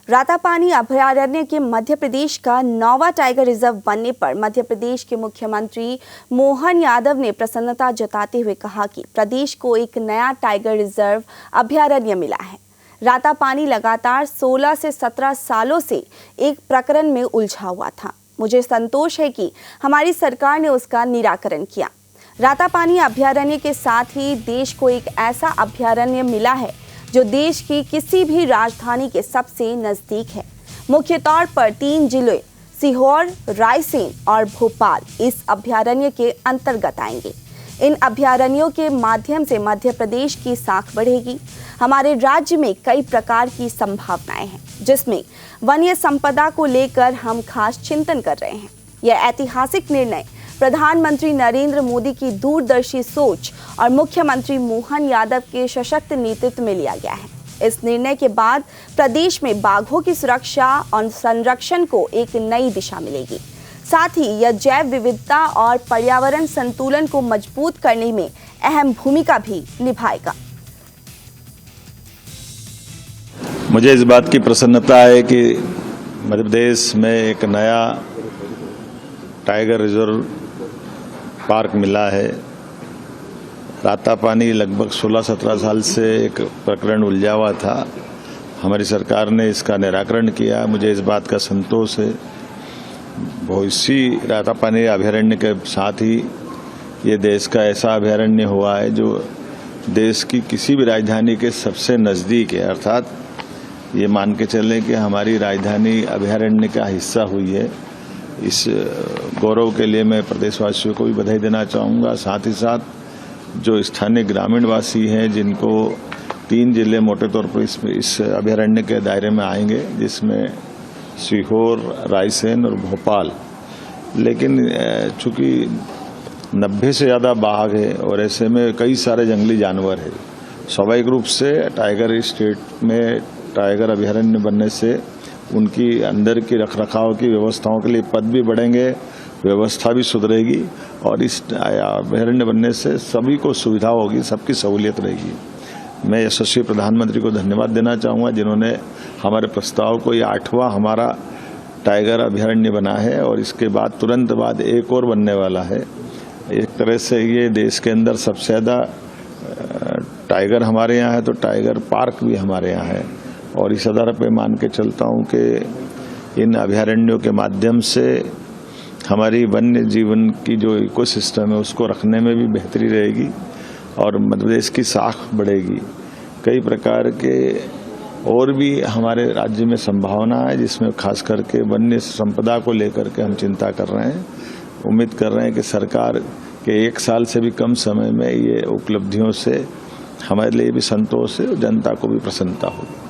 रातापानी अभयारण्य के मध्य प्रदेश का 9वां टाइगर रिजर्व बनने पर मध्य प्रदेश के मुख्यमंत्री मोहन यादव ने प्रसन्नता जताते हुए कहा कि प्रदेश को एक नया टाइगर रिजर्व अभयारण्य मिला है। रातापानी लगातार 16 से 17 सालों से एक प्रकरण में उलझा हुआ था। मुझे संतोष है कि हमारी सरकार ने उसका निराकरण किया। रातापानी अभयारण्य के साथ ही देश को एक ऐसा अभयारण्य मिला है जो देश की किसी भी राजधानी के सबसे नजदीक है। मुख्य तौर पर 3 जिले सीहोर, रायसेन और भोपाल इस अभयारण्य के अंतर्गत आएंगे। इन अभयारण्यों के माध्यम से मध्य प्रदेश की साख बढ़ेगी। हमारे राज्य में कई प्रकार की संभावनाएं हैं, जिसमें वन्य संपदा को लेकर हम खास चिंतन कर रहे हैं। यह ऐतिहासिक निर्णय प्रधानमंत्री नरेंद्र मोदी की दूरदर्शी सोच और मुख्यमंत्री मोहन यादव के सशक्त नेतृत्व में लिया गया है। इस निर्णय के बाद प्रदेश में बाघों की सुरक्षा और संरक्षण को एक नई दिशा मिलेगी। साथ ही यह जैव विविधता और पर्यावरण संतुलन को मजबूत करने में अहम भूमिका भी निभाएगा। मुझे इस बात की प्रसन्नता है कि मध्य प्रदेश में एक नया टाइगर रिजर्व पार्क मिला है। रातापानी लगभग 16-17 साल से एक प्रकरण उलझा हुआ था। हमारी सरकार ने इसका निराकरण किया। मुझे इस बात का संतोष है। भविष्य रातापानी अभयारण्य के साथ ही ये देश का ऐसा अभयारण्य हुआ है जो देश की किसी भी राजधानी के सबसे नज़दीक है। अर्थात ये मान के चलें कि हमारी राजधानी अभयारण्य का हिस्सा हुई है। इस गौरव के लिए मैं प्रदेशवासियों को भी बधाई देना चाहूँगा। साथ ही साथ जो स्थानीय ग्रामीण वासी हैं, जिनको 3 जिले मोटे तौर पर इस अभयारण्य के दायरे में आएंगे, जिसमें सीहोर, रायसेन और भोपाल। लेकिन चूँकि 90 से ज़्यादा बाघ है और ऐसे में कई सारे जंगली जानवर है, स्वाभाविक रूप से टाइगर स्टेट में टाइगर अभयारण्य बनने से उनकी अंदर की रखरखाव की व्यवस्थाओं के लिए पद भी बढ़ेंगे, व्यवस्था भी सुधरेगी और इस अभयारण्य बनने से सभी को सुविधा होगी, सबकी सहूलियत रहेगी। मैं यशस्वी प्रधानमंत्री को धन्यवाद देना चाहूँगा, जिन्होंने हमारे प्रस्ताव को ये 8वां हमारा टाइगर अभयारण्य बना है और इसके बाद तुरंत बाद एक और बनने वाला है। एक तरह से ये देश के अंदर सबसे ज़्यादा टाइगर हमारे यहाँ है, तो टाइगर पार्क भी हमारे यहाँ है। और इस आधार पर मान के चलता हूँ कि इन अभयारण्यों के माध्यम से हमारी वन्य जीवन की जो इकोसिस्टम है उसको रखने में भी बेहतरी रहेगी और मध्य प्रदेश की साख बढ़ेगी। कई प्रकार के और भी हमारे राज्य में संभावना है, जिसमें खास करके वन्य संपदा को लेकर के हम चिंता कर रहे हैं। उम्मीद कर रहे हैं कि सरकार के 1 साल से भी कम समय में ये उपलब्धियों से हमारे लिए भी संतोष है और जनता को भी प्रसन्नता होगी।